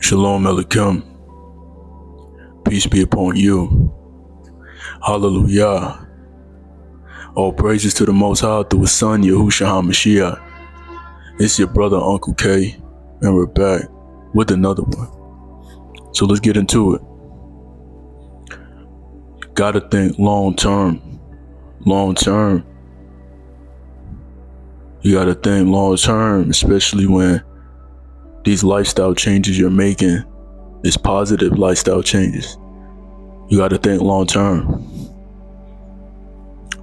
Shalom Aleichem. Peace be upon you. Hallelujah. All praises to the Most High through His Son, Yahushua HaMashiach. It's your brother, UncleK, and we're back with another one. So let's get into it. Gotta think long term. Long term. You gotta think long term, especially when these lifestyle changes you're making is positive lifestyle changes. You gotta think long term.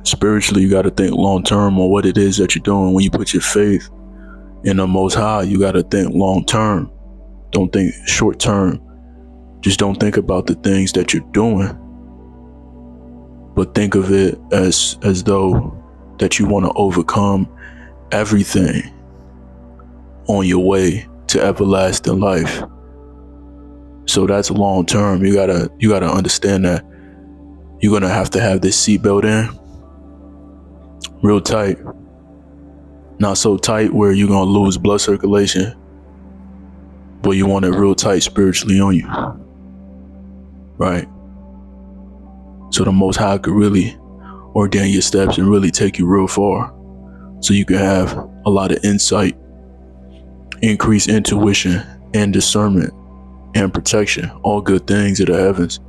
Spiritually, you gotta think long term on what it is that you're doing. When you put your faith in the Most High, you gotta think long term. Don't think short term. Just don't think about the things that you're doing, but think of it as though that you want to overcome everything on your way to everlasting life. So that's long term. You gotta understand that you're gonna have to have this seatbelt in real tight. Not so tight where you're gonna lose blood circulation, but you want it real tight spiritually on you. Right? So the Most High could really ordain your steps and really take you real far. So you can have a lot of insight, increased intuition and discernment and protection. All good things of the heavens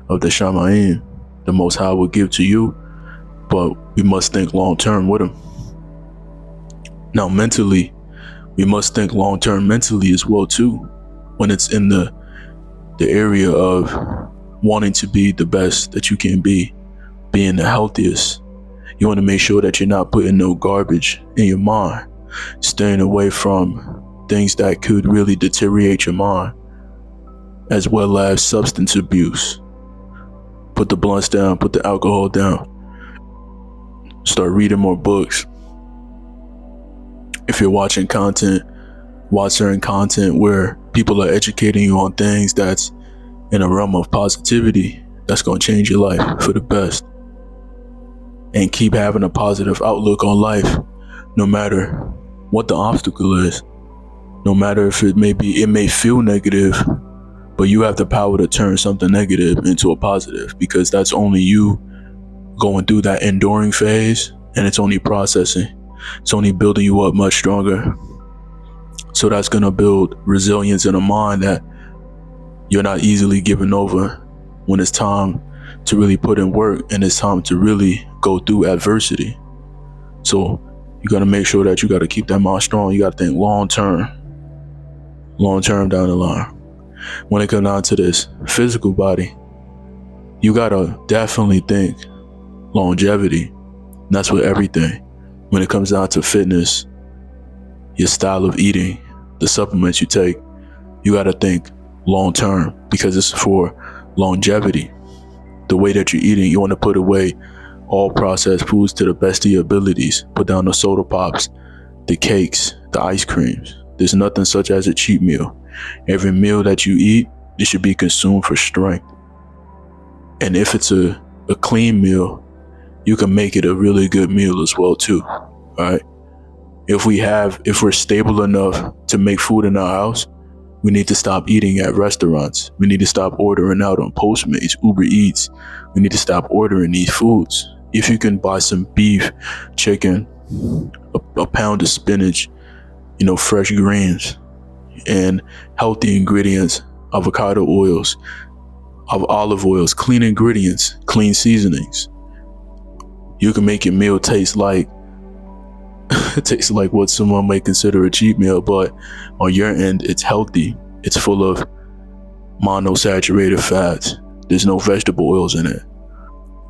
of the Shamayim the Most High will give to you, but we must think long term with Him. Now mentally, we must think long term mentally as well too, when it's in the area of wanting to be the best that you can be, being the healthiest. You want to make sure that you're not putting no garbage in your mind, staying away from things that could really deteriorate your mind, as well as substance abuse. Put the blunts down, put the alcohol down. Start reading more books. If you're watching content, watch certain content where people are educating you on things that's in a realm of positivity that's going to change your life for the best. And keep having a positive outlook on life, no matter what the obstacle is. No matter if it may feel negative, but you have the power to turn something negative into a positive, because that's only you going through that enduring phase, and it's only processing. It's only building you up much stronger. So that's going to build resilience in a mind that you're not easily given over when it's time to really put in work and it's time to really go through adversity. So you got to make sure that you got to keep that mind strong. You got to think long term down the line. When it comes down to this physical body, you got to definitely think longevity. And that's with everything. When it comes down to fitness, your style of eating, the supplements you take, you got to think long term, because it's for longevity. The way that you're eating, you want to put away all processed foods to the best of your abilities. Put down the soda pops, the cakes, the ice creams. There's nothing such as a cheat meal. Every meal that you eat, it should be consumed for strength. And if it's a clean meal, you can make it a really good meal as well too. All right. If we're stable enough to make food in our house, we need to stop eating at restaurants. We need to stop ordering out on Postmates, Uber Eats. We need to stop ordering these foods. If you can buy some beef, chicken, a pound of spinach, fresh greens, and healthy ingredients, avocado oils, olive oils, clean ingredients, clean seasonings, you can make your meal taste like what someone might consider a cheat meal, but on your end, it's healthy. It's full of monosaturated fats. There's no vegetable oils in it.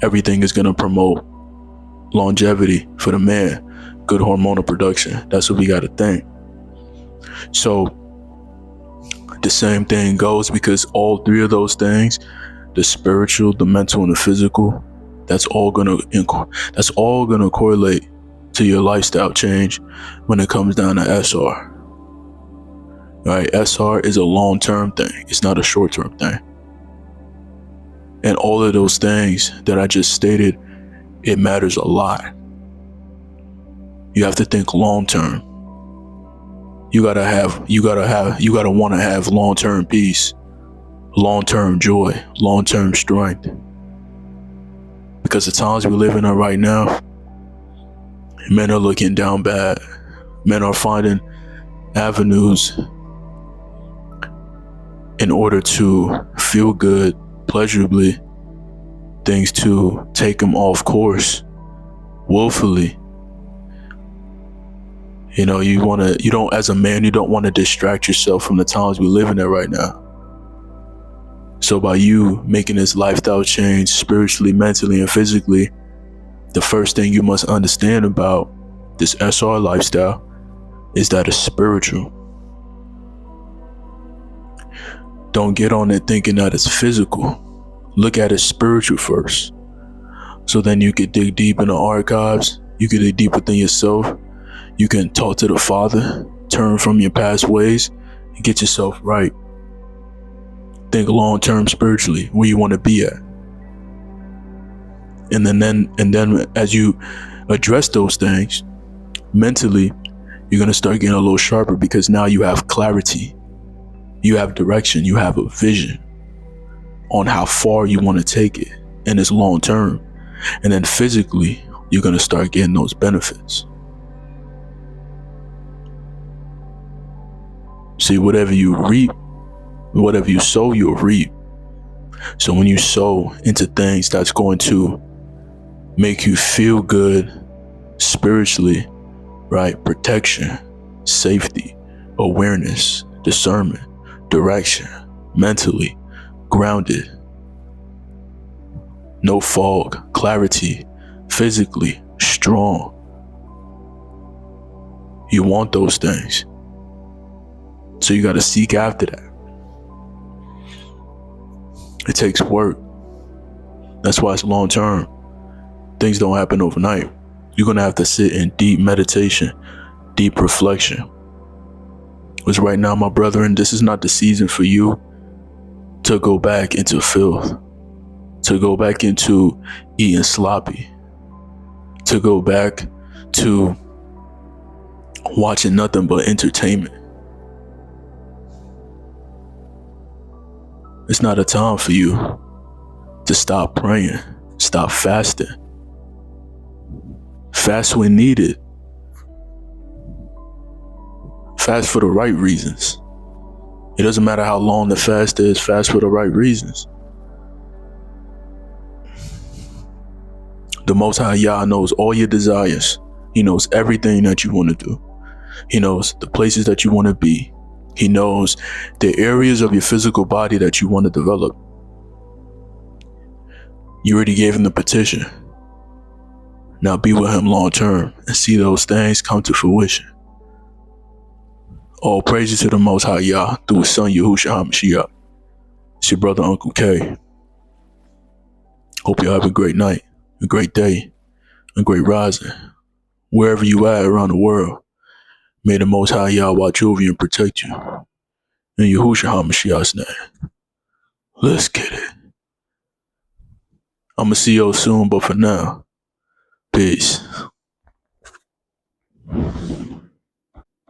Everything is going to promote longevity for the man, good hormonal production. That's what we got to think. So the same thing goes, because all three of those things, the spiritual, the mental, and the physical, that's all going to correlate to your lifestyle change when it comes down to SR. Right? SR is a long-term thing. It's not a short-term thing. And all of those things that I just stated, it matters a lot. You have to think long-term. You gotta want to have long-term peace, long-term joy, long-term strength. Because the times we're living in right now, men are looking down bad. Men are finding avenues in order to feel good, pleasurably, things to take them off course, willfully. You know, as a man, you don't want to distract yourself from the times we're living in right now. So by you making this lifestyle change spiritually, mentally, and physically, the first thing you must understand about this SR lifestyle is that it's spiritual. Don't get on it thinking that it's physical. Look at it spiritual first. So then you can dig deep in the archives. You can dig deep within yourself. You can talk to the Father, turn from your past ways, and get yourself right. Think long-term spiritually, where you want to be at. And then as you address those things, mentally, you're going to start getting a little sharper because now you have clarity. You have direction. You have a vision on how far you want to take it. And it's long-term. And then physically, you're going to start getting those benefits. See, whatever you reap, whatever you sow, you'll reap. So when you sow into things that's going to make you feel good spiritually, right? Protection, safety, awareness, discernment, direction, mentally, grounded, no fog, clarity, physically, strong. You want those things. So you got to seek after that. It takes work. That's why it's long term. Things don't happen overnight. You're going to have to sit in deep meditation, deep reflection. Because right now, my brethren, this is not the season for you to go back into filth, to go back into eating sloppy, to go back to watching nothing but entertainment. It's not a time for you to stop praying, stop fasting. Fast when needed. Fast for the right reasons. It doesn't matter how long the fast is, fast for the right reasons. The Most High Yah knows all your desires. He knows everything that you want to do. He knows the places that you want to be. He knows the areas of your physical body that you want to develop. You already gave him the petition. Now be with him long term and see those things come to fruition. All praises to the Most High Yah through his son Yahushua HaMashiach. It's your brother UncleK. Hope you have a great night, a great day, a great rising. Wherever you at around the world, may the Most High Yah watch over you and protect you. In Yahushua HaMashiach's name. Let's get it. I'ma see y'all soon, but for now, peace.